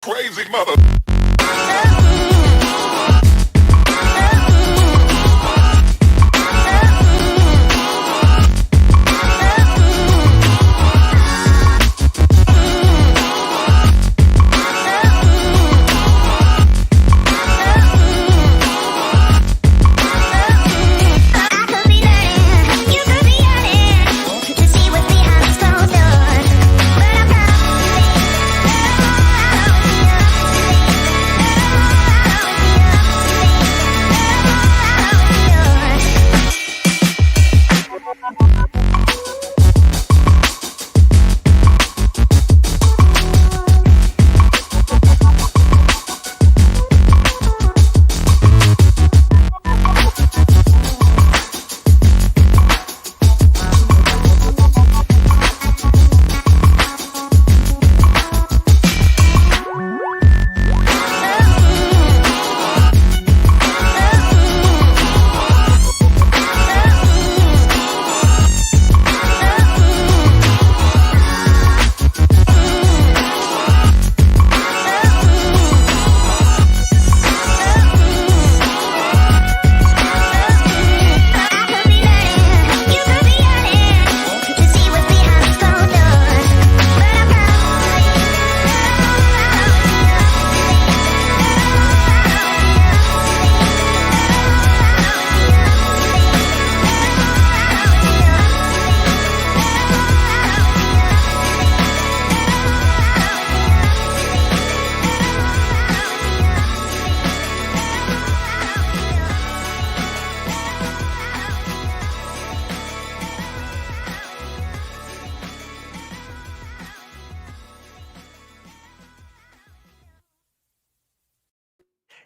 Crazy mother.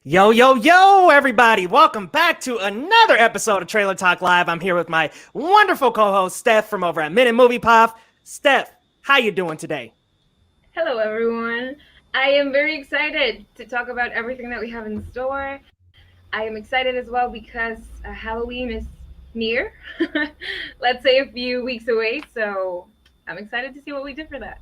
Yo, everybody. Welcome back to another episode of Trailer Talk Live. I'm here with my wonderful co-host, Steph, from over at Minute Movie Puff. Steph, how you doing today? Hello, everyone. I am very excited to talk about everything that we have in store. I am excited as well because Halloween is near. Let's say a few weeks away, so I'm excited to see what we did for that.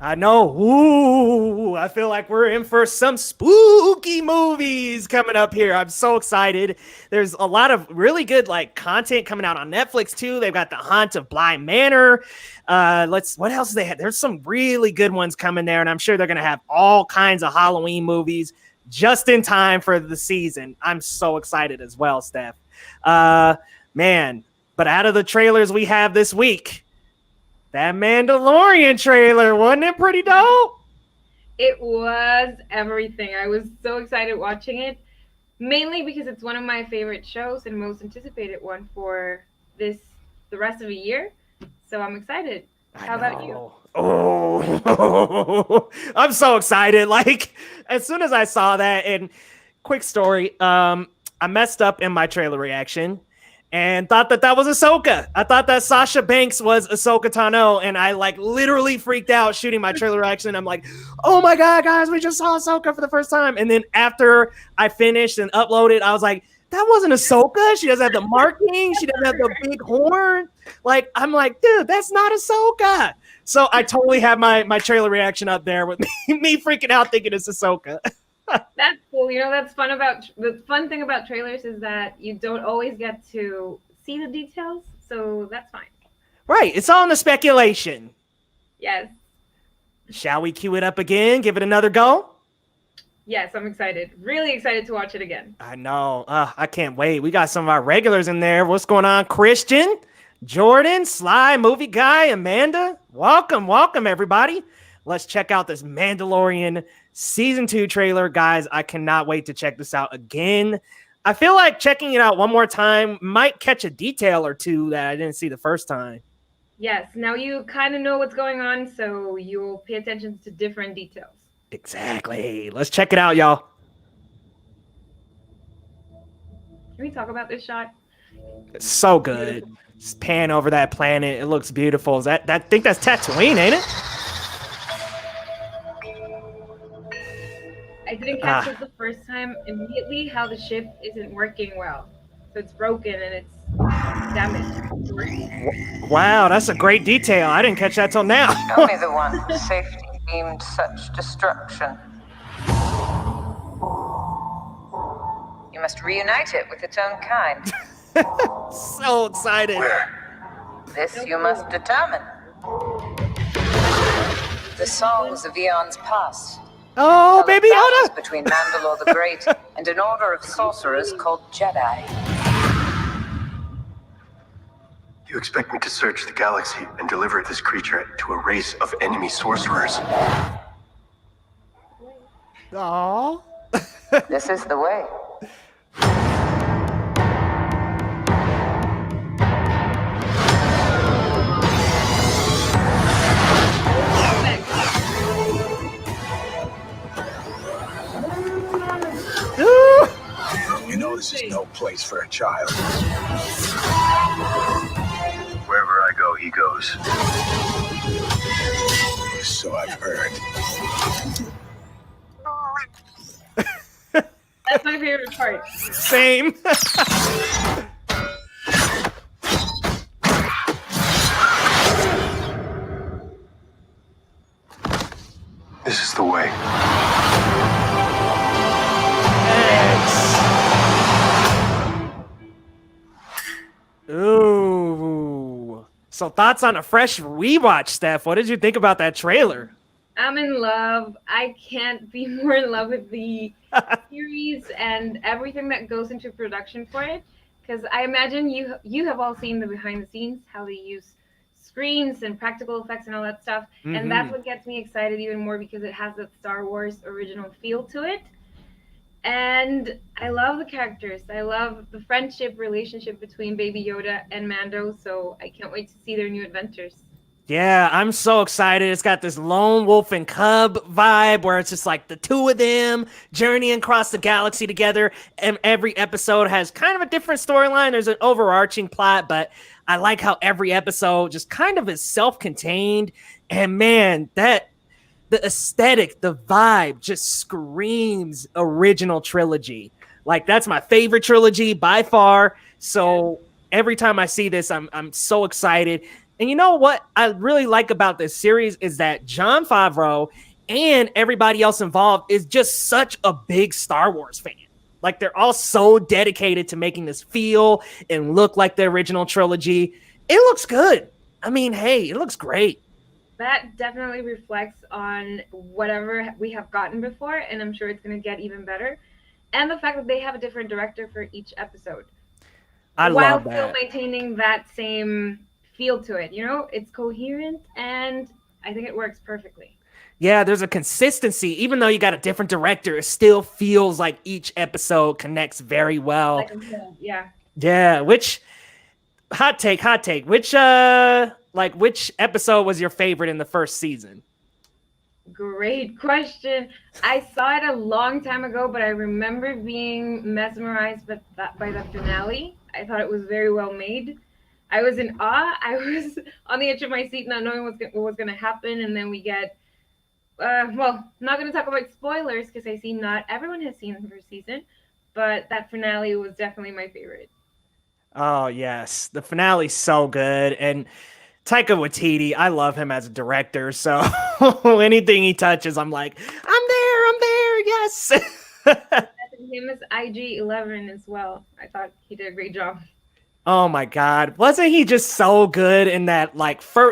I know. Ooh, I feel like we're in for some spooky movies coming up here. I'm so excited. There's a lot of really good content coming out on Netflix too. They've got The Haunt of Bly Manor. What else do they have? There's some really good ones coming there, and I'm sure they're gonna have all kinds of Halloween movies just in time for the season. I'm so excited as well, Steph. Man, but out of the trailers we have this week, that Mandalorian trailer, wasn't it pretty dope? It was everything. I was so excited watching it, mainly because it's one of my favorite shows and most anticipated one for the rest of the year. So I'm excited. How about you? Oh, I'm so excited. As soon as I saw that, and quick story, I messed up in my trailer reaction and thought that was Ahsoka. I thought that Sasha Banks was Ahsoka Tano, and I literally freaked out shooting my trailer reaction. I'm like, oh my God, guys, we just saw Ahsoka for the first time. And then after I finished and uploaded, I was like, that wasn't Ahsoka. She doesn't have the marking. She doesn't have the big horn. I'm like, dude, that's not Ahsoka. So I totally have my trailer reaction up there with me freaking out thinking it's Ahsoka. That's cool. That's fun about the fun thing about trailers is that you don't always get to see the details, so that's fine. Right. It's all in the speculation. Yes. Shall we cue it up again? Give it another go? Yes, I'm excited. Really excited to watch it again. I know. I can't wait. We got some of our regulars in there. What's going on? Christian, Jordan, Sly, Movie Guy, Amanda. Welcome, everybody. Let's check out this Mandalorian Season 2 trailer. Guys, I cannot wait to check this out again. I feel like checking it out one more time might catch a detail or two that I didn't see the first time. Yes, now you kind of know what's going on, so you'll pay attention to different details. Exactly. Let's check it out, y'all. Can we talk about this shot? It's so good. Just pan over that planet. It looks beautiful. I think that's Tatooine, ain't it? I didn't catch it the first time immediately how the ship isn't working well. So it's broken and it's damaged. Wow, that's a great detail. I didn't catch that till now. Show me the one safety deemed such destruction. must reunite it with its own kind. So excited. Where? This you must determine. The songs of eons past. Oh, Tell baby of battles Yoda. between Mandalore the Great and an order of sorcerers called Jedi. You expect me to search the galaxy and deliver this creature to a race of enemy sorcerers? Oh. This is the way. You know this is no place for a child. Wherever I go, he goes. So I've heard. That's my favorite part. Same. This is the way. Ooh. So thoughts on a fresh rewatch, Steph? What did you think about that trailer? I'm in love. I can't be more in love with the series and everything that goes into production for it. Because I imagine you have all seen the behind the scenes, how they use screens and practical effects and all that stuff. Mm-hmm. And that's what gets me excited even more because it has that Star Wars original feel to it. And I love the characters. I love the friendship relationship between Baby Yoda and Mando. So I can't wait to see their new adventures. Yeah, I'm so excited. It's got this lone wolf and cub vibe where it's just like the two of them journeying across the galaxy together. And every episode has kind of a different storyline. There's an overarching plot, but I like how every episode just kind of is self-contained. And man, the aesthetic, the vibe just screams original trilogy. Like that's my favorite trilogy by far. So every time I see this, I'm so excited. And you know what I really like about this series is that Jon Favreau and everybody else involved is just such a big Star Wars fan. Like they're all so dedicated to making this feel and look like the original trilogy. It looks good. I mean, hey, it looks great. That definitely reflects on whatever we have gotten before, and I'm sure it's going to get even better. And the fact that they have a different director for each episode. I while love that. still maintaining that same feel to it. You know, it's coherent, and I think it works perfectly. Yeah, there's a consistency. Even though you got a different director, it still feels like each episode connects very well. Like, yeah. Yeah, which hot take, which which episode was your favorite in the first season? Great question. I saw it a long time ago, but I remember being mesmerized by the finale. I thought it was very well made. I was in awe. I was on the edge of my seat, not knowing what was going to happen. And then we get, well, not going to talk about spoilers because I see not everyone has seen the first season, but that finale was definitely my favorite. Oh, yes. The finale's so good. And Taika Waititi, I love him as a director. So anything he touches, I'm like, I'm there, yes. Him as IG-11 as well. I thought he did a great job. Oh my God. Wasn't he just so good in that,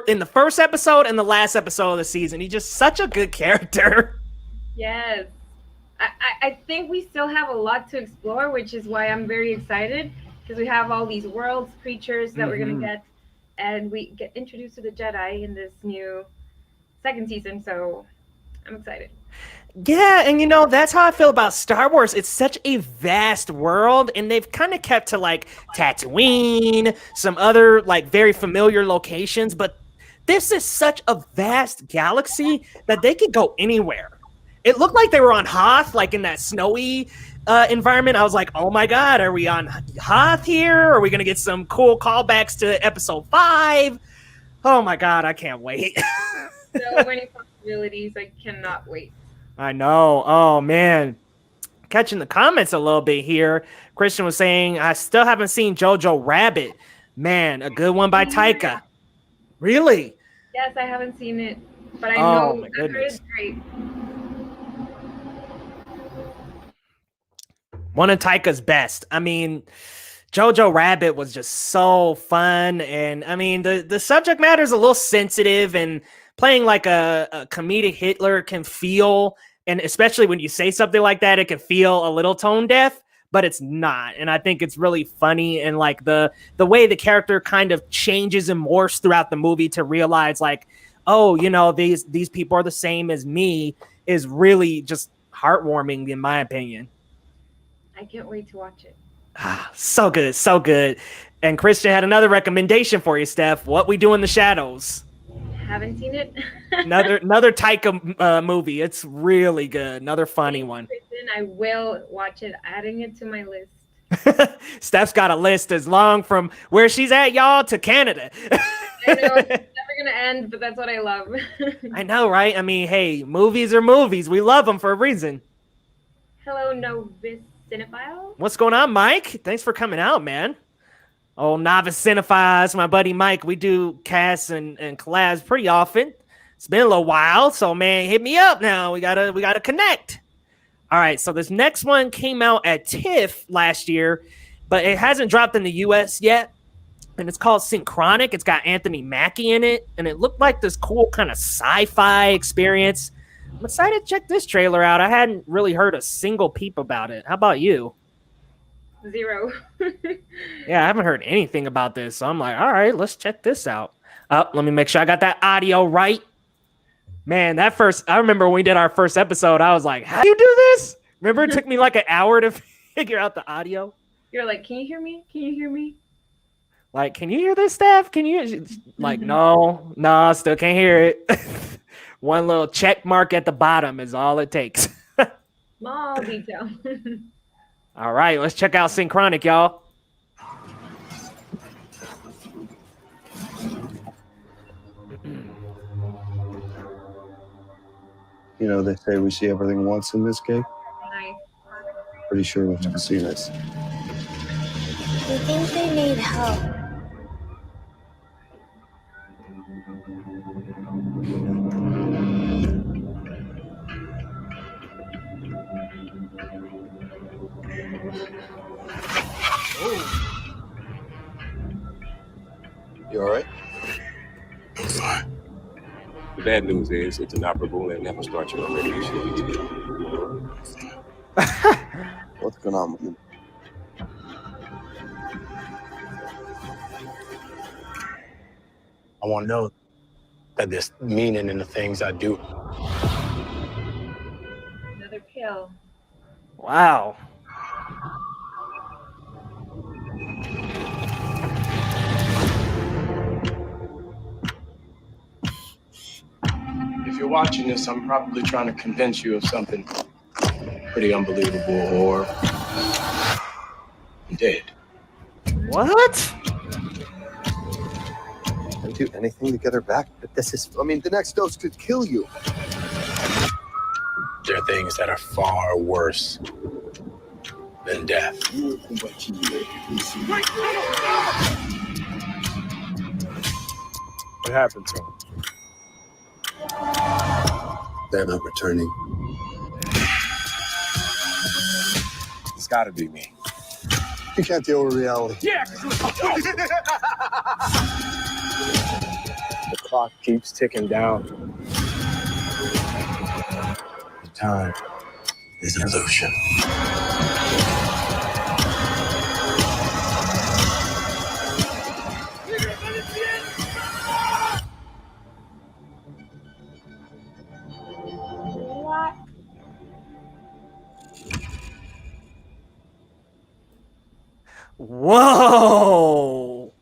in the first episode and the last episode of the season? He's just such a good character. Yes. I think we still have a lot to explore, which is why I'm very excited, because we have all these worlds, creatures that we're going to get, and we get introduced to the Jedi in this new second season, so I'm excited. Yeah, and that's how I feel about Star Wars. It's such a vast world, and they've kind of kept to Tatooine, some other very familiar locations, but this is such a vast galaxy that they could go anywhere. It looked like they were on Hoth, in that snowy environment. I was like, oh my God, are we on Hoth here? Are we going to get some cool callbacks to episode 5? Oh my God, I can't wait. So many possibilities. I cannot wait. I know. Oh, man. Catching the comments a little bit here. Christian was saying, I still haven't seen Jojo Rabbit. Man, a good one by Taika. Really? Yes, I haven't seen it, but I know it's great. One of Taika's best. I mean, Jojo Rabbit was just so fun, and I mean the subject matter is a little sensitive, and playing like a comedic Hitler can feel, and especially when you say something like that, it can feel a little tone deaf, but it's not. And I think it's really funny, and like the way the character kind of changes and morphs throughout the movie to realize like, oh, you know, these people are the same as me is really just heartwarming in my opinion. I can't wait to watch it. So good, so good. And Christian had another recommendation for you, Steph. What We Do in the Shadows. Haven't seen it. another Taika movie. It's really good. Another funny one. Kristen, I will watch it. Adding it to my list. Steph's got a list as long from where she's at, y'all, to Canada. I know it's never gonna end, but that's what I love. I know, right? I mean, hey, movies are movies. We love them for a reason. Hello, novice cinephile. What's going on, Mike? Thanks for coming out, man. Oh, novice cinephiles, my buddy Mike. We do casts and collabs pretty often. It's been a little while, so man, hit me up now. We gotta connect. All right, so this next one came out at TIFF last year, but it hasn't dropped in the US yet. And it's called Synchronic. It's got Anthony Mackie in it, and it looked like this cool kind of sci-fi experience. I'm excited to check this trailer out. I hadn't really heard a single peep about it. How about you? Zero. Yeah, I haven't heard anything about this, so I'm like, all right, let's check this out. Let me make sure I got that audio right. Man, I remember when we did our first episode, I was like, how do you do this? Remember, it took me like an hour to figure out the audio. You're like, can you hear me? Can you hear me? Like, can you hear this, Steph? Can you? Like, no, still can't hear it. One little check mark at the bottom is all it takes. Small detail. All right, let's check out Synchronic, y'all. You know, they say we see everything once in this game. Nice. Pretty sure we've never seen this. We think they need help. You all right? I'm fine. The bad news is it's inoperable and never starts your radiation. What's going on with you? I want to know that there's meaning in the things I do. Another kill. Wow. If you're watching this, I'm probably trying to convince you of something pretty unbelievable, or I'm dead. What? I'd do anything to get her back, but the next dose could kill you. There are things that are far worse than death. What happened to him? They're not returning. It's gotta be me. You can't deal with reality. Yeah! The clock keeps ticking down. Time is an illusion. What? Whoa.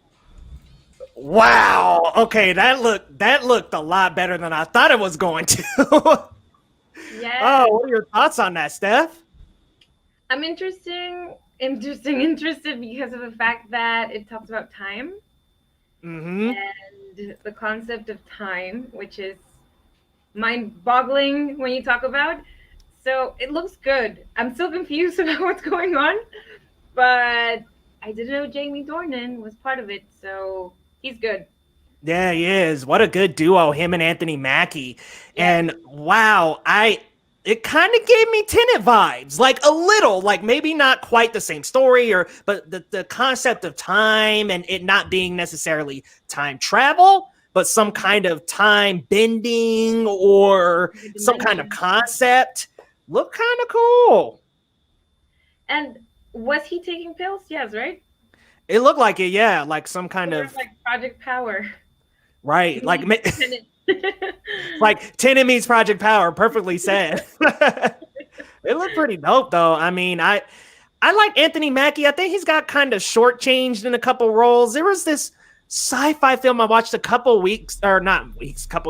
Wow. Okay, that looked a lot better than I thought it was going to. Yeah. Oh, what are your thoughts on that, Steph? I'm interested because of the fact that it talks about time Mm-hmm. and the concept of time, which is mind-boggling when you talk about. So it looks good. I'm still confused about what's going on, but I didn't know Jamie Dornan was part of it, so he's good. Yeah, he is. What a good duo, him and Anthony Mackie. Yeah. And wow, it kind of gave me Tenet vibes, like a little, like maybe not quite the same story, but the concept of time and it not being necessarily time travel, but some kind of time bending or some kind of concept. Looked kind of cool. And was he taking pills? Yes, right? It looked like it, yeah, like some kind of like Project Power. Right, like like Tenet meets Project Power, perfectly said. It looked pretty dope, though. I mean, I like Anthony Mackie. I think he's got kind of shortchanged in a couple roles. There was this sci-fi film I watched a couple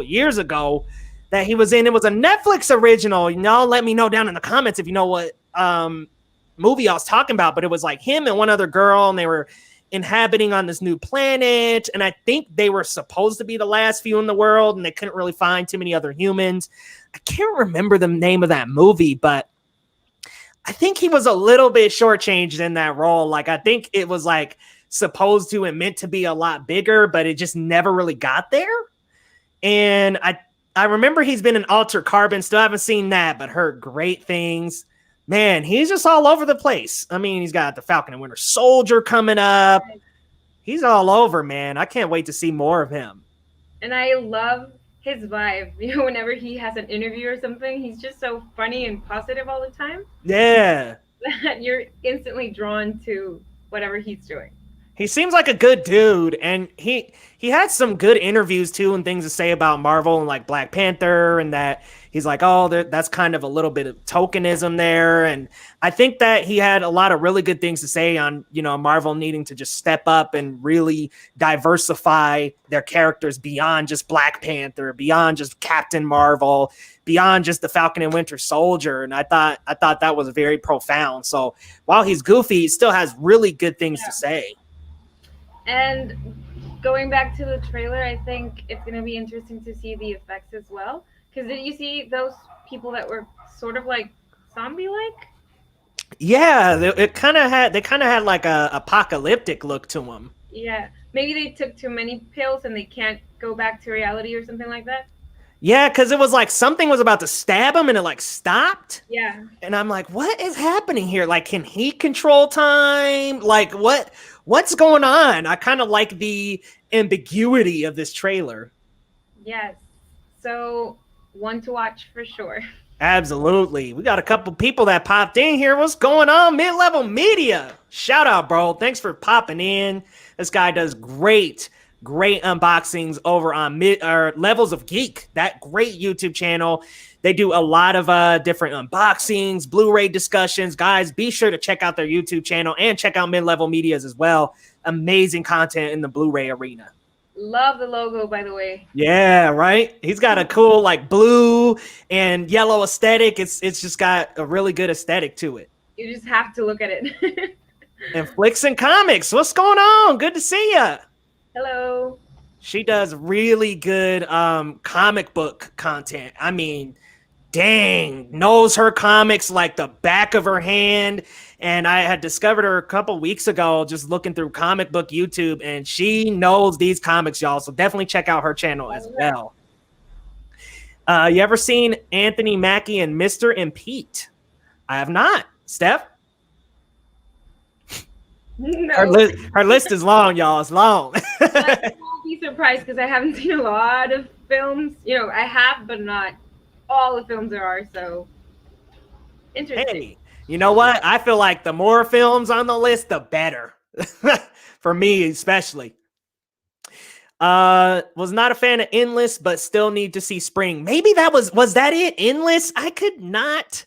years ago that he was in. It was a Netflix original. Y'all let me know down in the comments if you know what movie I was talking about. But it was like him and one other girl, and they were inhabiting on this new planet, and I think they were supposed to be the last few in the world, and they couldn't really find too many other humans. I can't remember the name of that movie, but I think he was a little bit shortchanged in that role. Like, I think it was like supposed to and meant to be a lot bigger, but it just never really got there. And I remember he's been in Altered Carbon. Still haven't seen that, but heard great things. Man, he's just all over the place. I mean, he's got the Falcon and Winter Soldier coming up. He's all over, man. I can't wait to see more of him. And I love his vibe. You know, whenever he has an interview or something, he's just so funny and positive all the time. Yeah. That you're instantly drawn to whatever he's doing. He seems like a good dude, and he had some good interviews too and things to say about Marvel and like Black Panther, and that he's like, oh, that's kind of a little bit of tokenism there. And I think that he had a lot of really good things to say on, you know, Marvel needing to just step up and really diversify their characters beyond just Black Panther, beyond just Captain Marvel, beyond just the Falcon and Winter Soldier. And I thought that was very profound. So while he's goofy, he still has really good things to say. And going back to the trailer, I think it's going to be interesting to see the effects as well. Because did you see those people that were sort of like zombie-like? Yeah, they kind of had like a apocalyptic look to them. Yeah, maybe they took too many pills and they can't go back to reality or something like that. Yeah, because it was like something was about to stab him and it like stopped. Yeah. And I'm like, what is happening here? Like, can he control time? Like, what's going on? I kind of like the ambiguity of this trailer. Yes. So, one to watch for sure. Absolutely. We got a couple people that popped in here. What's going on? Mid-Level Media. Shout out, bro. Thanks for popping in. This guy does great unboxings over on Levels of Geek, that great YouTube channel. They do a lot of different unboxings, Blu-ray discussions. Guys, be sure to check out their YouTube channel and check out Mid-Level Media's as well. Amazing content in the Blu-ray arena. Love the logo, by the way. Yeah, right? He's got a cool like blue and yellow aesthetic. It's just got a really good aesthetic to it. You just have to look at it. And Flicks and Comics, what's going on? Good to see ya. Hello. She does really good comic book content. I mean, dang, knows her comics like the back of her hand. And I had discovered her a couple weeks ago just looking through comic book YouTube, and she knows these comics, y'all. So definitely check out her channel as well. You ever seen Anthony Mackie and Mr. and Pete? I have not. Steph? No. Her list is long, y'all. It's long. I won't be surprised because I haven't seen a lot of films. You know, I have, but not all the films there are. So interesting. Hey, you know what? I feel like the more films on the list, the better. For me, especially. Was not a fan of Endless, but still need to see Spring. Maybe that was that it? Endless? I could not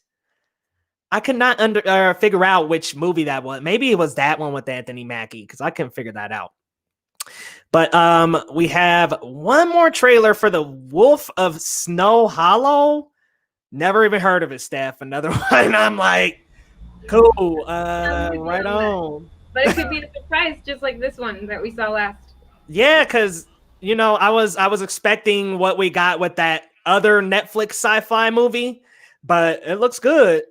figure out which movie that was. Maybe it was that one with Anthony Mackie, because I couldn't figure that out. But we have one more trailer for The Wolf of Snow Hollow. Never even heard of it, Steph. Another one. I'm like, cool. Right on. But it could be a surprise, just like this one that we saw last. Yeah, because you know, I was expecting what we got with that other Netflix sci-fi movie, but it looks good.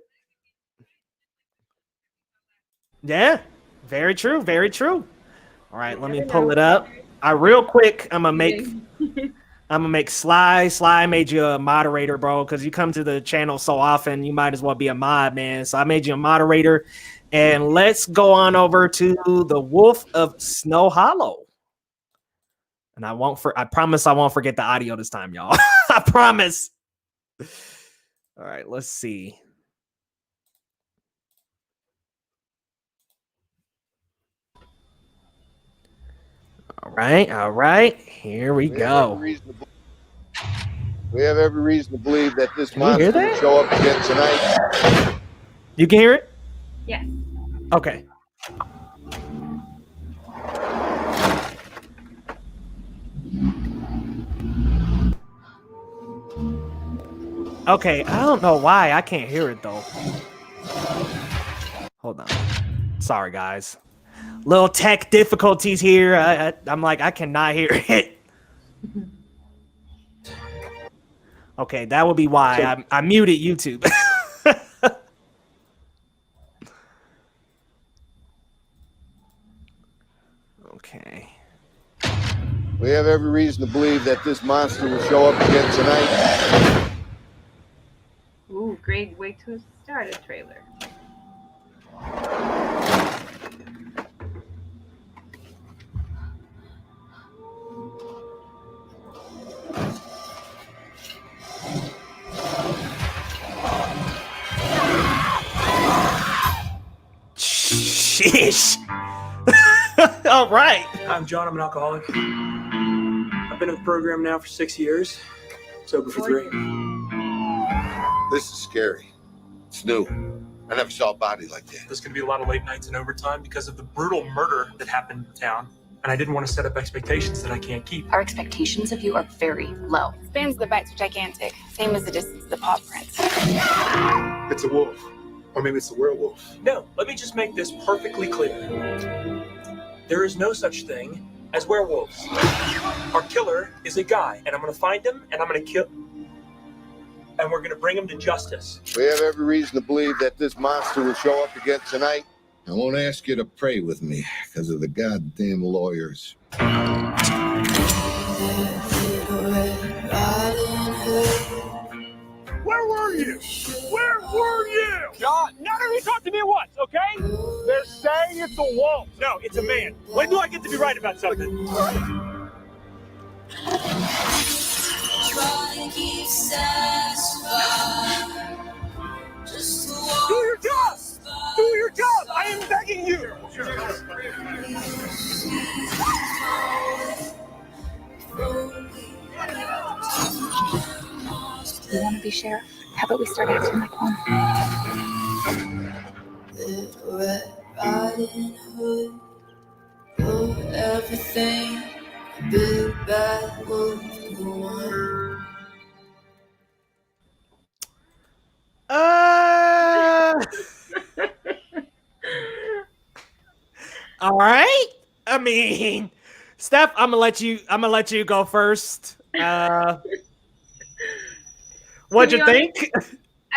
Yeah, very true, very true. All right, let me pull it up. Real quick, I'm gonna I'm gonna make Sly. Sly made you a moderator, bro, because you come to the channel so often, you might as well be a mod, man. So I made you a moderator, and let's go on over to the Wolf of Snow Hollow. And I promise I won't forget the audio this time, y'all. I promise. All right, let's see. All right. Here we go. We have every reason to believe that this Can you hear monster will that? show up again tonight. You can hear it? Yes. Okay. Okay, I don't know why I can't hear it though. Hold on. Sorry, guys. Little tech difficulties here. I'm like, I cannot hear it. Okay, that would be why I muted YouTube. Okay. We have every reason to believe that this monster will show up again tonight. Ooh, great way to start a trailer. Sheesh. All right. I'm John. I'm an alcoholic. I've been in the program now for 6 years. Sober for 3. This is scary. It's new. I never saw a body like that. There's going to be a lot of late nights and overtime because of the brutal murder that happened in town. And I didn't want to set up expectations that I can't keep. Our expectations of you are very low. Spans the bites are gigantic, same as the distance of the paw prints. It's a wolf. Or maybe it's a werewolf. No, let me just make this perfectly clear. There is no such thing as werewolves. Our killer is a guy, and I'm going to find him, and I'm going to kill... And we're going to bring him to justice. We have every reason to believe that this monster will show up again tonight. I won't ask you to pray with me because of the goddamn lawyers. Where were you? Where were you? John, none of you talk to me at once, okay? They're saying it's a wolf. No, it's a man. When do I get to be right about something? Do your job! Do your job! I am begging you! You want to be sheriff? How about we start acting like one? Red Riding Hood, oh, everything, big bad wolf, the one. All right. I mean, Steph, I'm gonna let you go first. What'd you think?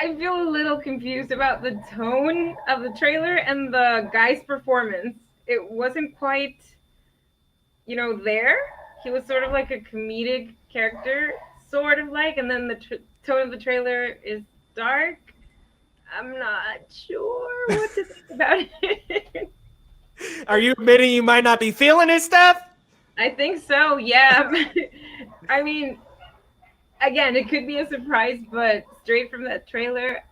I feel a little confused about the tone of the trailer and the guy's performance. It wasn't quite, there. He was sort of like a comedic character, sort of like, and then the tone of the trailer is dark. I'm not sure what to think about it. Are you admitting you might not be feeling it, Steph? I think so, yeah. I mean, again, it could be a surprise, but straight from that trailer,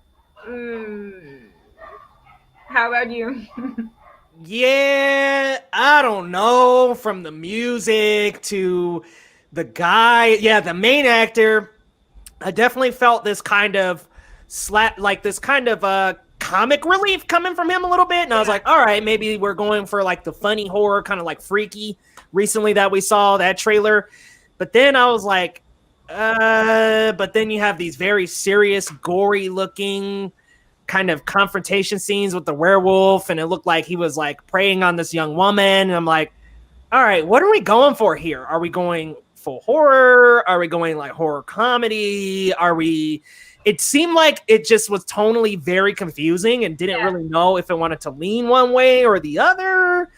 how about you? Yeah, I don't know. From the music to the guy, the main actor, I definitely felt this kind of comic relief coming from him a little bit. And I was like, all right, maybe we're going for like the funny horror, kind of like Freaky recently that we saw that trailer. But then I was like, but then you have these very serious, gory looking kind of confrontation scenes with the werewolf. And it looked like he was like preying on this young woman. And I'm like, all right, what are we going for here? Are we going full horror? Are we going like horror comedy? It seemed like it just was tonally very confusing and didn't really know if it wanted to lean one way or the other.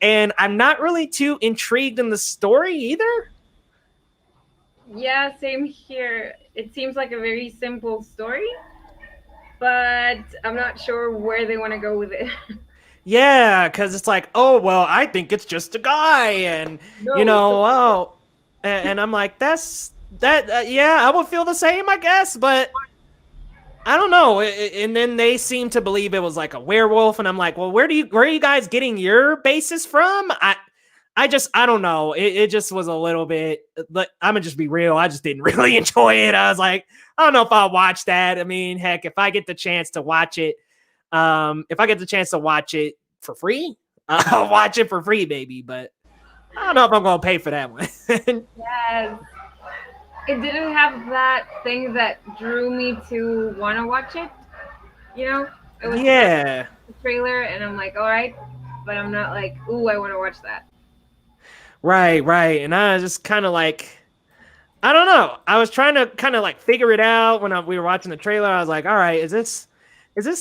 And I'm not really too intrigued in the story either. Yeah, same here. It seems like a very simple story, but I'm not sure where they want to go with it. Yeah, because it's like, oh well, I think it's just a guy, and you No, it's know, oh, and I'm like, that's that. Yeah, I would feel the same, I guess, but I don't know. And then they seem to believe it was like a werewolf, and I'm like, well, where are you guys getting your basis from? I don't know. It just was a little bit. But I'm gonna just be real. I just didn't really enjoy it. I was like, I don't know if I'll watch that. I mean, heck, if I get the chance to watch it, if I get the chance to watch it for free, I'll watch it for free, baby. But I don't know if I'm gonna pay for that one. yes. It didn't have that thing that drew me to want to watch it. You know, it was Yeah. the trailer, and I'm like, all right, but I'm not like, ooh, I want to watch that. Right. And I was just kind of like, I don't know. I was trying to kind of like figure it out when we were watching the trailer. I was like, all right, is this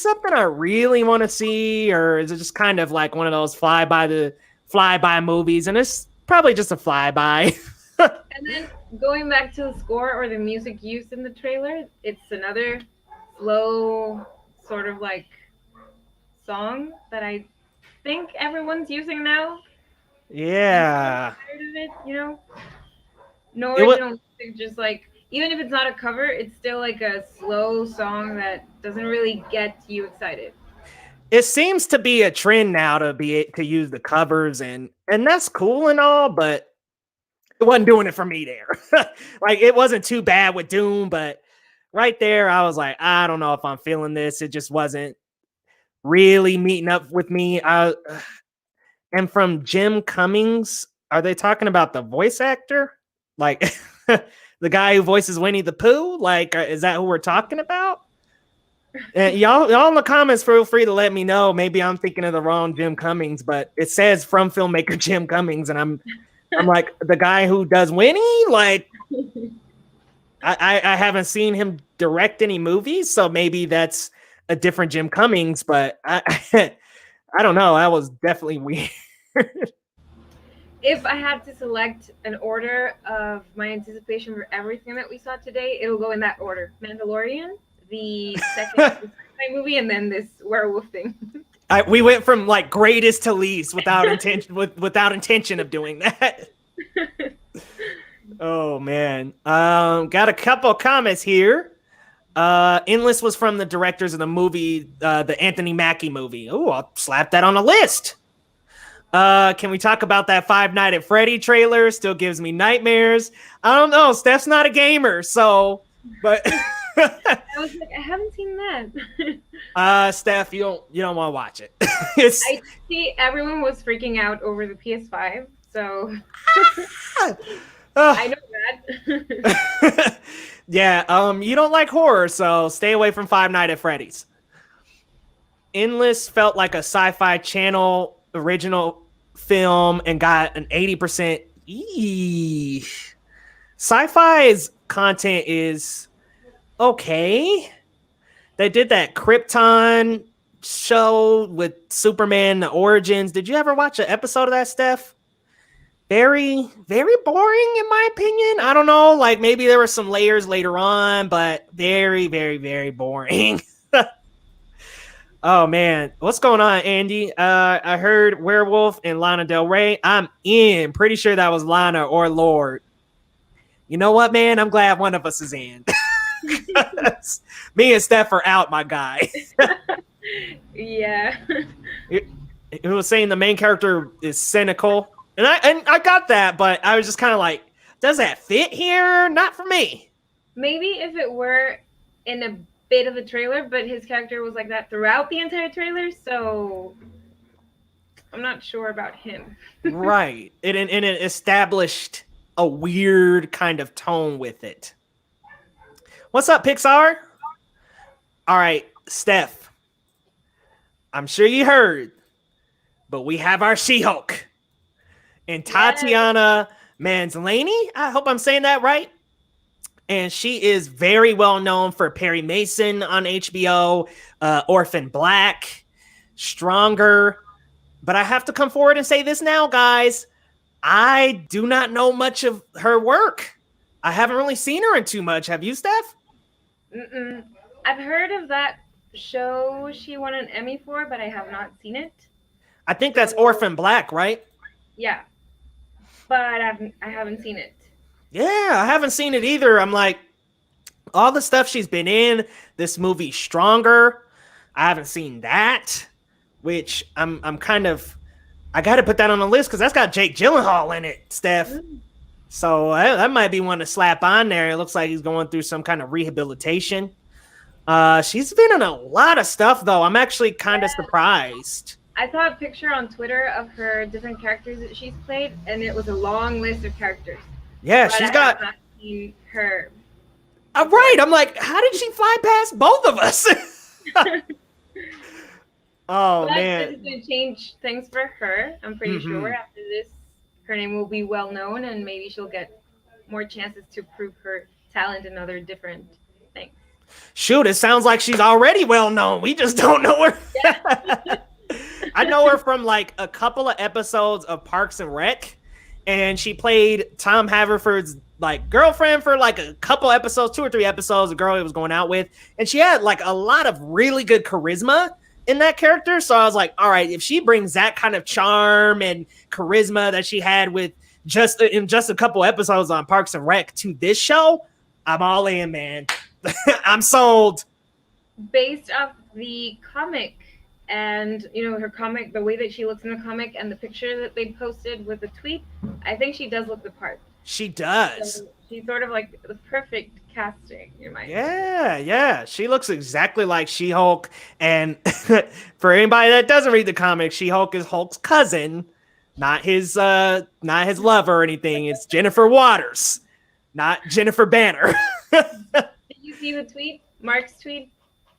something I really want to see, or is it just kind of like one of those fly-by movies? And it's probably just a flyby. And then going back to the score or the music used in the trailer, it's another slow sort of like song that I think everyone's using now. Yeah. I'm tired of it, you know? No original music, just like, even if it's not a cover, it's still like a slow song that doesn't really get you excited. It seems to be a trend now to use the covers, and that's cool and all, but it wasn't doing it for me there. Like, it wasn't too bad with Doom, but right there, I was like, I don't know if I'm feeling this. It just wasn't really meeting up with me. And from Jim Cummings, are they talking about the voice actor? Like the guy who voices Winnie the Pooh? Like, is that who we're talking about? And y'all in the comments, feel free to let me know. Maybe I'm thinking of the wrong Jim Cummings, but it says from filmmaker Jim Cummings, and I'm like, the guy who does Winnie. Like, I haven't seen him direct any movies, so maybe that's a different Jim Cummings. But I don't know. That was definitely weird. If I had to select an order of my anticipation for everything that we saw today, it'll go in that order: Mandalorian, the second movie, and then this werewolf thing. We went from like greatest to least without intention of doing that. Oh man. Got a couple comments here. Endless was from the directors of the movie, the Anthony Mackie movie. Oh, I'll slap that on the list. Can we talk about that Five Nights at Freddy trailer? Still gives me nightmares. I don't know. Steph's not a gamer, so but I was like, I haven't seen that. Steph, you don't want to watch it. I see everyone was freaking out over the PS5, so I know that. Yeah, you don't like horror, so stay away from Five Nights at Freddy's. Endless felt like a Sci-Fi Channel original film and got an 80%. Sci-Fi's content is okay. They did that Krypton show with Superman, the Origins. Did you ever watch an episode of that, Steph? Very, very boring, in my opinion. I don't know. Like, maybe there were some layers later on, but very, very, very boring. Oh, man. What's going on, Andy? I heard Werewolf and Lana Del Rey. I'm in. Pretty sure that was Lana or Lord. You know what, man? I'm glad one of us is in. Me and Steph are out, my guy. Yeah. It was saying the main character is cynical. And I got that, but I was just kind of like, does that fit here? Not for me. Maybe if it were in a bit of a trailer, but his character was like that throughout the entire trailer, so I'm not sure about him. Right. And it established a weird kind of tone with it. What's up, Pixar? All right, Steph. I'm sure you heard, but we have our She-Hulk. And Tatiana Maslany, I hope I'm saying that right. And she is very well known for Perry Mason on HBO, Orphan Black, Stronger. But I have to come forward and say this now, guys. I do not know much of her work. I haven't really seen her in too much. Have you, Steph? Mm-mm. I've heard of that show she won an Emmy for, but I have not seen it. I think that's Orphan Black, right? Yeah, but I haven't seen it. Yeah, I haven't seen it either. I'm like, all the stuff she's been in, this movie Stronger, I haven't seen that, which I'm kind of, I got to put that on the list because that's got Jake Gyllenhaal in it, Steph. So that might be one to slap on there. It looks like he's going through some kind of rehabilitation. She's been in a lot of stuff, though. I'm actually kind of surprised. I saw a picture on Twitter of her different characters that she's played, and it was a long list of characters. Yeah, but she's I got. have not seen her. Right, I'm like, how did she fly past both of us? Oh but man, this is going to change things for her. I'm pretty sure after this, her name will be well known, and maybe she'll get more chances to prove her talent in other different things. Shoot, it sounds like she's already well known. We just don't know her. Yeah. I know her from like a couple of episodes of Parks and Rec, and she played Tom Haverford's like girlfriend for like a couple episodes, 2 or 3 episodes, a girl he was going out with, and she had like a lot of really good charisma in that character. So I was like, all right, if she brings that kind of charm and charisma that she had with just a couple episodes on Parks and Rec to this show, I'm all in, man. I'm sold. Based off the comic and, you know, her comic, the way that she looks in the comic and the picture that they posted with the tweet, I think she does look the part. She does. So she's sort of like the perfect casting, in my opinion. Yeah. She looks exactly like She-Hulk. And for anybody that doesn't read the comics, She-Hulk is Hulk's cousin, not his lover or anything. It's Jennifer Waters, not Jennifer Banner. Did you see the tweet? Mark's tweet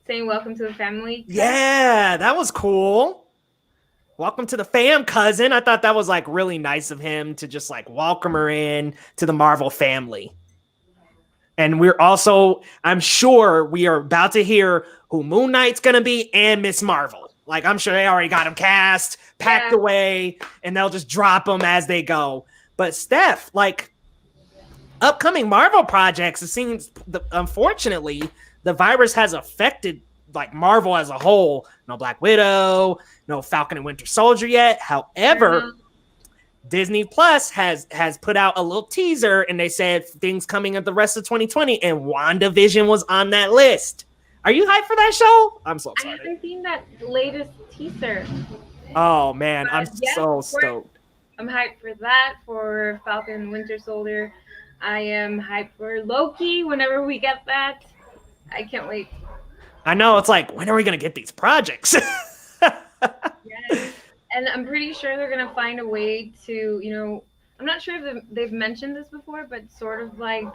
saying welcome to the family? Yeah, that was cool. Welcome to the fam, cousin. I thought that was like really nice of him to just like welcome her in to the Marvel family. And we're also, I'm sure we are about to hear who Moon Knight's going to be and Miss Marvel. Like, I'm sure they already got him cast, packed away, and they'll just drop them as they go. But Steph, like, upcoming Marvel projects, it seems, unfortunately, the virus has affected like Marvel as a whole. No Black Widow, no Falcon and Winter Soldier yet. However, Disney Plus has put out a little teaser, and they said things coming in the rest of 2020, and WandaVision was on that list. Are you hyped for that show? I'm so excited. I haven't seen that latest teaser. Oh man, I'm so of course, stoked. I'm hyped for that, for Falcon and Winter Soldier. I am hyped for Loki whenever we get that. I can't wait. I know, it's like, when are we going to get these projects? Yes. And I'm pretty sure they're going to find a way to, you know, I'm not sure if they've mentioned this before, but sort of like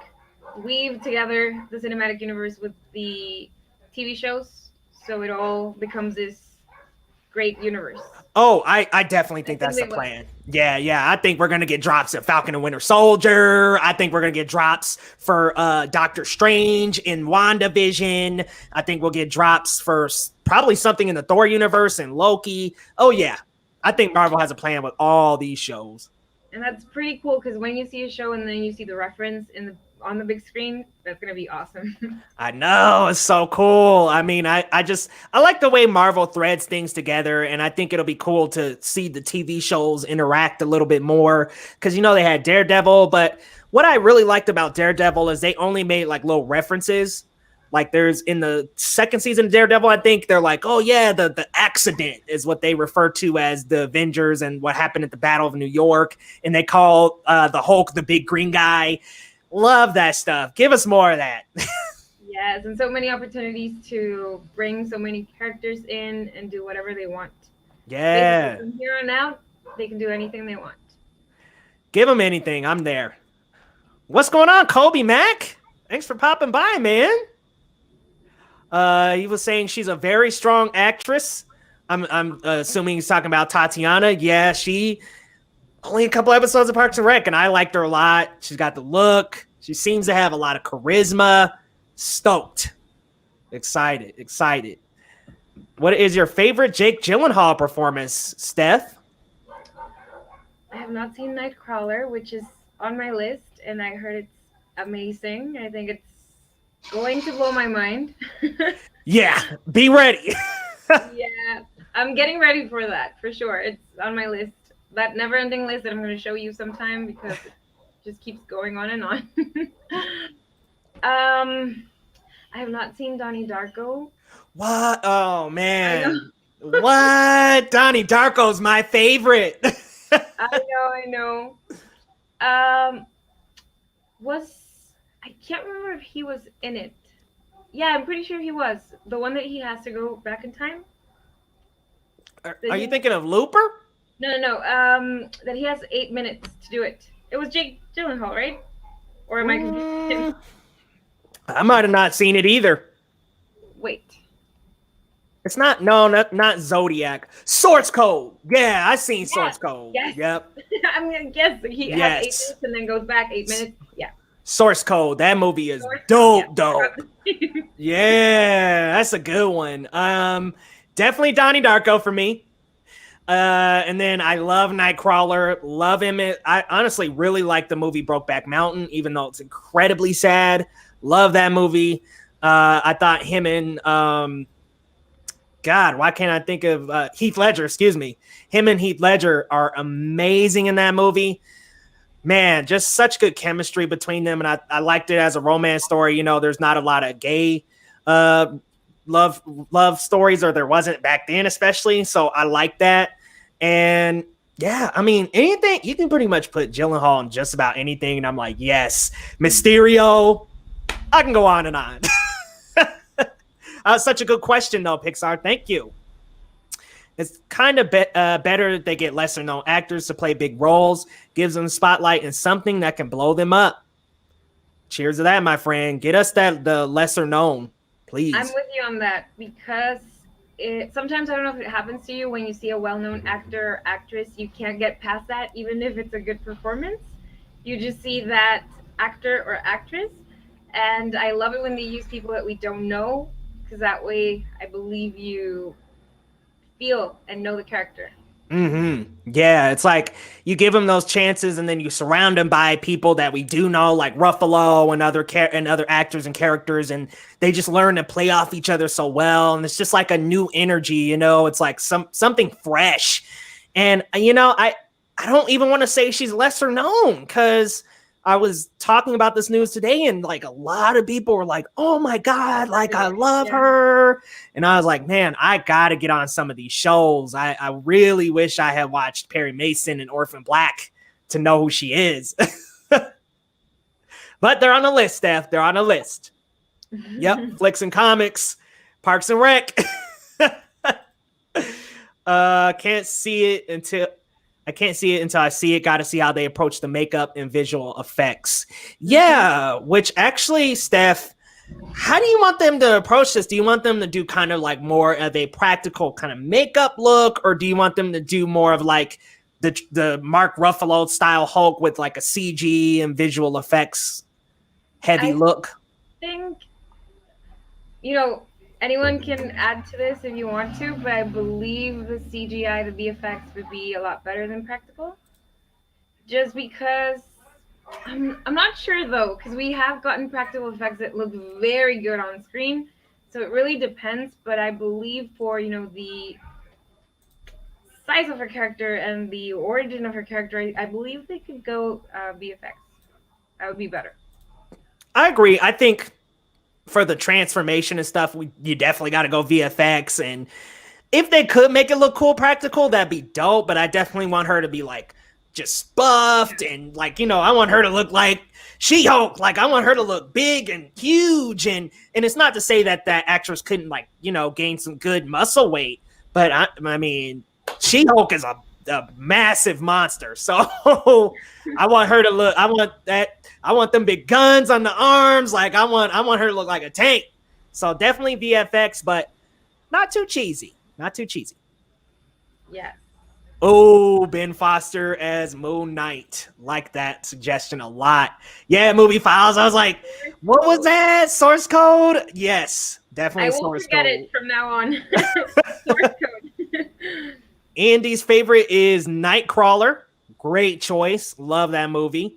weave together the cinematic universe with the TV shows so it all becomes this great universe. Oh, I definitely think that's the plan. Yeah. I think we're going to get drops at Falcon and Winter Soldier. I think we're going to get drops for Doctor Strange in WandaVision. I think we'll get drops for probably something in the Thor universe and Loki. Oh, yeah. I think Marvel has a plan with all these shows. And that's pretty cool because when you see a show and then you see the reference on the big screen, that's going to be awesome. I know, it's so cool. I mean, I like the way Marvel threads things together, and I think it'll be cool to see the TV shows interact a little bit more because, you know, they had Daredevil, but what I really liked about Daredevil is they only made like little references. Like there's in the second season of Daredevil, I think they're like, oh yeah, the accident is what they refer to as the Avengers and what happened at the Battle of New York. And they call the Hulk the big green guy. Love that stuff. Give us more of that. Yes, and so many opportunities to bring so many characters in and do whatever they want. Yeah. Basically, from here on out, they can do anything they want. Give them anything. I'm there. What's going on, Kobe Mack? Thanks for popping by, man. He was saying she's a very strong actress. I'm assuming he's talking about Tatiana. Yeah, she only a couple episodes of Parks and Rec, and I liked her a lot. She's got the look. She seems to have a lot of charisma. Stoked. Excited. What is your favorite Jake Gyllenhaal performance, Steph? I have not seen Nightcrawler, which is on my list, and I heard it's amazing. I think it's going to blow my mind. Yeah, be ready. Yeah, I'm getting ready for that for sure. It's on my list, that never-ending list that I'm going to show you sometime because it just keeps going on and on. I have not seen Donnie Darko. What? Oh man. What? Donnie Darko's my favorite. I know. I can't remember if he was in it. Yeah, I'm pretty sure he was. The one that he has to go back in time. Are you thinking of Looper? No. That he has 8 minutes to do it. It was Jake Gyllenhaal, right? Or am I confused? I might have not seen it either. Wait. It's not. No, not Zodiac. Source Code. Yeah, I seen Source Code. Yes. Yep. I'm gonna guess he has 8 minutes and then goes back 8 minutes. Yeah. Source Code. That movie is dope. Yeah, that's a good one. Definitely Donnie Darko for me. And then I love Nightcrawler. Love him. I honestly really like the movie Brokeback Mountain, even though it's incredibly sad. Love that movie. I thought him and God, why can't I think of Heath Ledger? Excuse me. Him and Heath Ledger are amazing in that movie. Man, just such good chemistry between them, and I liked it as a romance story. You know, there's not a lot of gay love stories, or there wasn't back then, especially. So I like that. And yeah, I mean, anything you can pretty much put Gyllenhaal in just about anything, and I'm like, yes. Mysterio, I can go on and on. Such a good question, though, Pixar. Thank you. It's kind of better that they get lesser-known actors to play big roles, gives them the spotlight and something that can blow them up. Cheers to that, my friend. Get us the lesser-known, please. I'm with you on that because sometimes, I don't know if it happens to you, when you see a well-known actor or actress, you can't get past that, even if it's a good performance. You just see that actor or actress, and I love it when they use people that we don't know, because that way I believe you feel and know the character. Yeah, it's like you give them those chances, and then you surround them by people that we do know, like Ruffalo and other actors and characters, and they just learn to play off each other so well. And it's just like a new energy, you know. It's like something fresh. And you know, I don't even want to say she's lesser known, because I was talking about this news today, and like a lot of people were like, oh my God, like I love her. And I was like, man, I got to get on some of these shows. I really wish I had watched Perry Mason and Orphan Black to know who she is. But they're on the list, Steph. They're on the list. Yep. Flicks and Comics, Parks and Rec. Can't see it until I see it. Got to see how they approach the makeup and visual effects. Yeah, which actually, Steph, how do you want them to approach this? Do you want them to do kind of like more of a practical kind of makeup look, or do you want them to do more of like the Mark Ruffalo style Hulk with like a CG and visual effects heavy look? I think, you know, anyone can add to this if you want to, but I believe the CGI, the VFX would be a lot better than practical. Just because I'm not sure though, because we have gotten practical effects that look very good on screen. So it really depends, but I believe for, you know, the size of her character and the origin of her character, I believe they could go VFX. That would be better. I agree. I think for the transformation and stuff, you definitely got to go VFX. And if they could make it look cool practical, that'd be dope. But I definitely want her to be like just buffed and like, you know, I want her to look like She-Hulk. Like I want her to look big and huge. And it's not to say that that actress couldn't like, you know, gain some good muscle weight. But I mean, She-Hulk is a massive monster. So I want her to look, I want them big guns on the arms. Like I want her to look like a tank. So definitely VFX, but not too cheesy. Not too cheesy. Yeah. Oh, Ben Foster as Moon Knight. Like that suggestion a lot. Yeah, Movie Files. I was like, what was that? Source Code? Yes, definitely Source Code. I won't forget it from now on. Source Code. Andy's favorite is Nightcrawler. Great choice. Love that movie.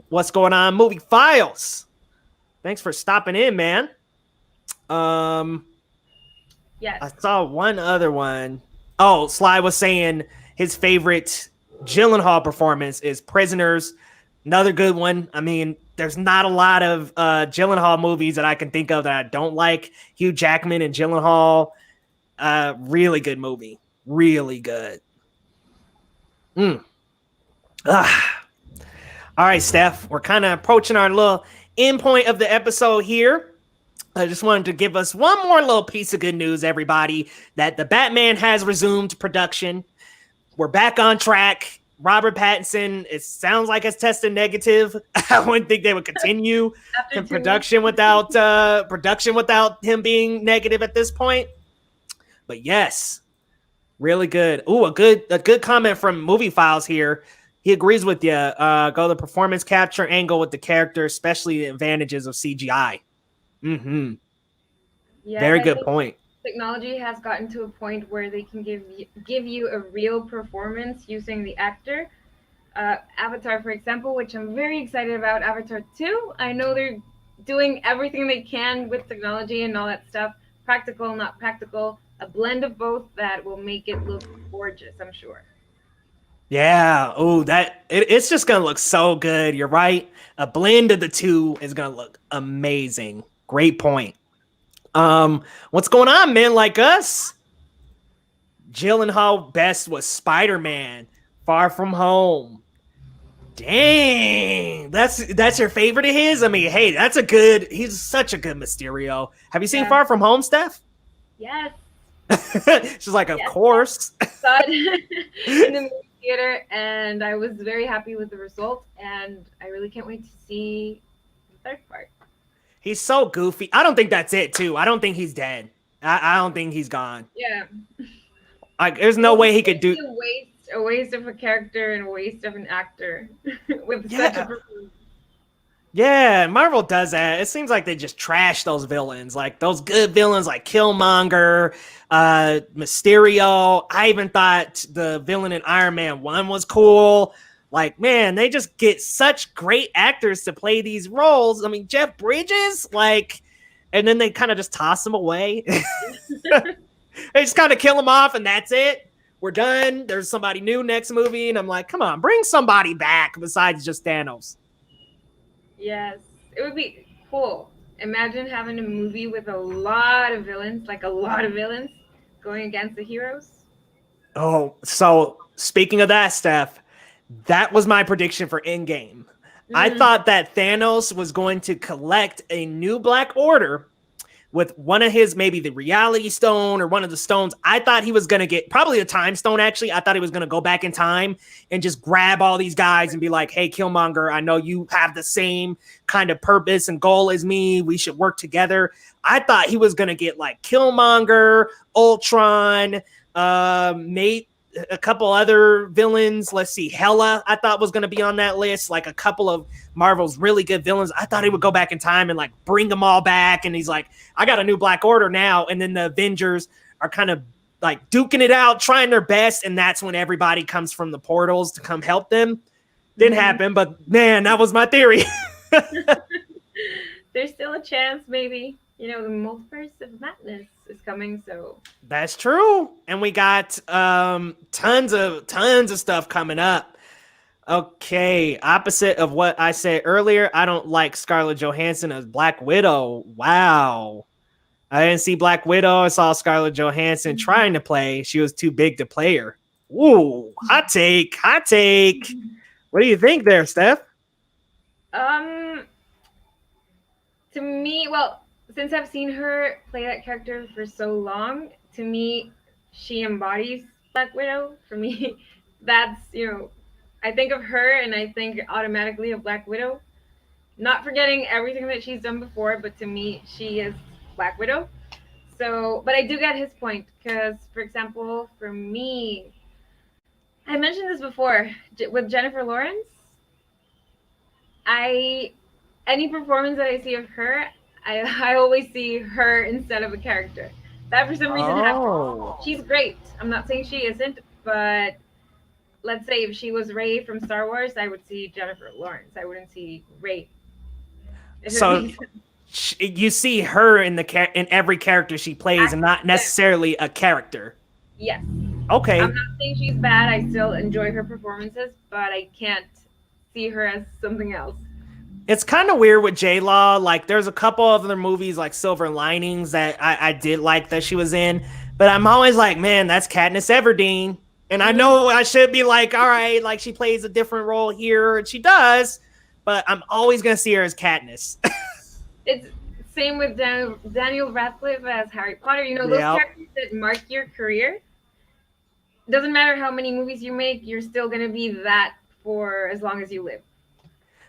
What's going on, Movie Files? Thanks for stopping in, man. Yes. I saw one other one. Oh, Sly was saying his favorite Gyllenhaal performance is Prisoners. Another good one. I mean, there's not a lot of Gyllenhaal movies that I can think of that I don't like. Hugh Jackman and Gyllenhaal, really good movie. Really good. All right, Steph, we're kind of approaching our little end point of the episode here. I just wanted to give us one more little piece of good news, everybody, that the Batman has resumed production. We're back on track. Robert Pattinson, it sounds like it's tested negative. I wouldn't think they would continue production without him being negative at this point. But yes, really good. Ooh, a good comment from Movie Files here. He agrees with you. Go the performance capture angle with the character, especially the advantages of CGI. Mm-hmm. Yeah, very good point. Technology has gotten to a point where they can give you a real performance using the actor. Avatar, for example, which I'm very excited about. Avatar 2. I know they're doing everything they can with technology and all that stuff. Practical, not practical. A blend of both that will make it look gorgeous, I'm sure. Yeah. Oh, it's just gonna look so good. You're right. A blend of the two is gonna look amazing. Great point. What's going on, men like us? Gyllenhaal best was Spider-Man, Far From Home. Dang, that's your favorite of his? I mean, hey, he's such a good Mysterio. Have you seen Far From Home, Steph? Yes. She's like, of course. I saw it in the movie theater, and I was very happy with the result, and I really can't wait to see the third part. He's so goofy. I don't think that's it, too. I don't think he's dead. I don't think he's gone. Yeah. Like, there's no way he could do... A waste of a character and a waste of an actor with such a performance. Yeah, Marvel does that. It seems like they just trash those villains. Like, those good villains like Killmonger, Mysterio. I even thought the villain in Iron Man 1 was cool. Like, man, they just get such great actors to play these roles. I mean, Jeff Bridges, like, and then they kind of just toss him away. They just kind of kill him off, and that's it. We're done. There's somebody new next movie, and I'm like, come on, bring somebody back besides just Thanos. Yes, it would be cool. Imagine having a movie with a lot of villains, going against the heroes. Oh, so speaking of that, Steph, that was my prediction for Endgame. I thought that Thanos was going to collect a new Black Order with one of his, maybe the Reality Stone or one of the stones. I thought he was going to get probably a Time Stone, actually. I thought he was going to go back in time and just grab all these guys and be like, hey, Killmonger, I know you have the same kind of purpose and goal as me. We should work together. I thought he was going to get like Killmonger, Ultron, a couple other villains. Let's see, Hela, I thought was going to be on that list. Like a couple of Marvel's really good villains. I thought he would go back in time and like bring them all back. And he's like, I got a new Black Order now. And then the Avengers are kind of like duking it out, trying their best. And that's when everybody comes from the portals to come help them. Didn't happen, but man, that was my theory. There's still a chance, maybe. The multiverse of madness is coming, so that's true. And we got tons of stuff coming up. Okay, opposite of what I said earlier, I don't like Scarlett Johansson as Black Widow. Wow. I didn't see Black Widow. I saw Scarlett Johansson trying to play. She was too big to play her. Ooh, hot take. What do you think there, Steph? To me, well, since I've seen her play that character for so long, to me, she embodies Black Widow. For me, that's, I think of her and I think automatically of Black Widow. Not forgetting everything that she's done before, but to me, she is Black Widow. So, but I do get his point because, for example, for me, I mentioned this before with Jennifer Lawrence. Any performance that I see of her, I always see her instead of a character. That for some reason happens. She's great. I'm not saying she isn't, but let's say if she was Rey from Star Wars, I would see Jennifer Lawrence. I wouldn't see Rey. So you see her in in every character she plays, and not necessarily a character. Yes. Okay. I'm not saying she's bad. I still enjoy her performances, but I can't see her as something else. It's kind of weird with J-Law. Like, there's a couple of other movies like Silver Linings that I did like that she was in, but I'm always like, man, that's Katniss Everdeen. And I know I should be like, all right, like she plays a different role here, and she does, but I'm always going to see her as Katniss. It's same with Daniel Radcliffe as Harry Potter. You know, those characters that mark your career. Doesn't matter how many movies you make, you're still going to be that for as long as you live.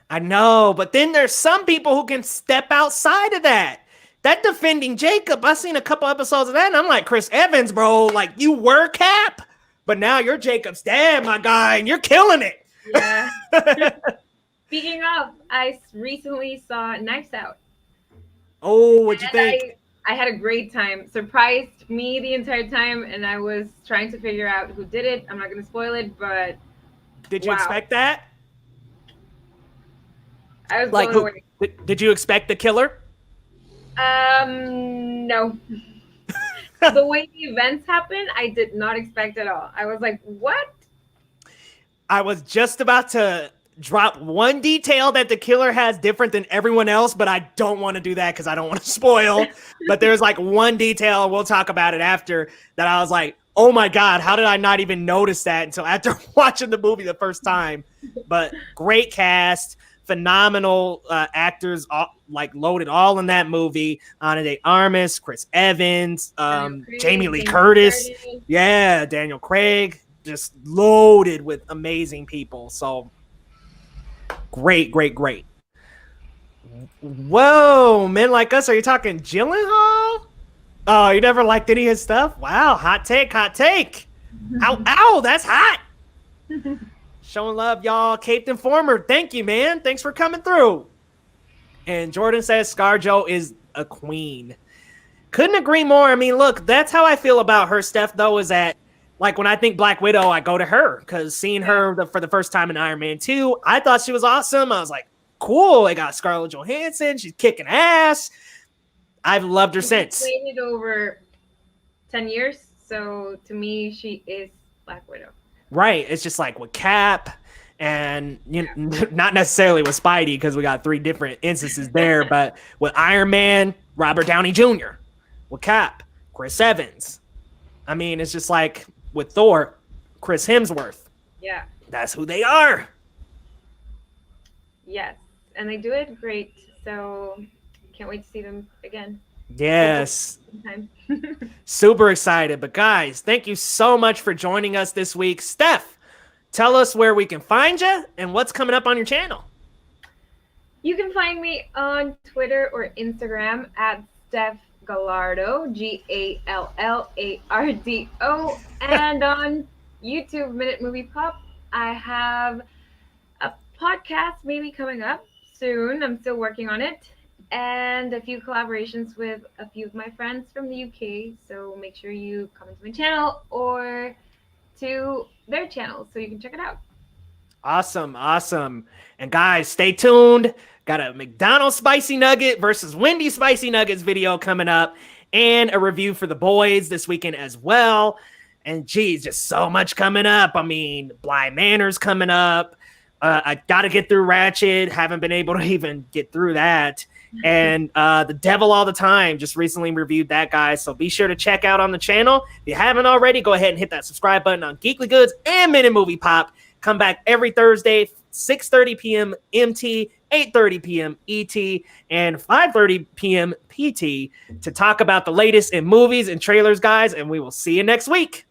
I know, but then there's some people who can step outside of that. That Defending Jacob, I've seen a couple episodes of that, and I'm like, Chris Evans, bro, like, you were Cap, but now you're Jacob's dad, my guy, and you're killing it. Yeah. Speaking of, I recently saw Knives Out. Oh, what'd you think? I had a great time. Surprised me the entire time, and I was trying to figure out who did it. I'm not going to spoil it, but did you expect that? I was blown away. Did you expect the killer? No. The way the events happened, I did not expect at all. I was like, what? I was just about to drop one detail that the killer has different than everyone else, but I don't want to do that because I don't want to spoil. But there's like one detail, we'll talk about it after, that I was like, oh my God, how did I not even notice that until after watching the movie the first time? But great cast. Phenomenal actors, like loaded all in that movie. Ana de Armas, Chris Evans, Jamie Lee Curtis, yeah, Daniel Craig, just loaded with amazing people. So great. Whoa, Men Like Us, are you talking Gyllenhaal? Oh, you never liked any of his stuff? Wow, hot take. Ow, that's hot. Showing love, y'all. Caped Informer, thank you, man. Thanks for coming through. And Jordan says ScarJo is a queen. Couldn't agree more. I mean, look, that's how I feel about her stuff, though, is that, like, when I think Black Widow, I go to her. Because seeing her for the first time in Iron Man 2, I thought she was awesome. I was like, cool. I got Scarlett Johansson. She's kicking ass. I've loved her since. Waited over 10 years. So, to me, she is Black Widow. Right. It's just like with Cap and not necessarily with Spidey because we got 3 different instances there, but with Iron Man, Robert Downey Jr., with Cap, Chris Evans. I mean, it's just like with Thor, Chris Hemsworth. Yeah. That's who they are. Yes. And they do it great. So can't wait to see them again. Yes. Super excited. But guys, thank you so much for joining us this week. Steph, tell us where we can find you and what's coming up on your channel. You can find me on Twitter or Instagram at Steph Gallardo, Gallardo, and on YouTube, Minute Movie Pop. I have a podcast maybe coming up soon. I'm still working on it. And a few collaborations with a few of my friends from the UK. So make sure you come into my channel or to their channel so you can check it out. Awesome. And guys, stay tuned. Got a McDonald's Spicy Nugget versus Wendy's Spicy Nuggets video coming up and a review for The Boys this weekend as well. And geez, just so much coming up. I mean, Bly Manor's coming up. I got to get through Ratchet. Haven't been able to even get through that. And The Devil All the Time, just recently reviewed that, guys. So be sure to check out on the channel. If you haven't already, go ahead and hit that subscribe button on Geekly Goods and Minute Movie Pop. Come back every Thursday, 6:30 p.m. MT, 8:30 p.m. ET, and 5:30 p.m. PT to talk about the latest in movies and trailers, guys. And we will see you next week.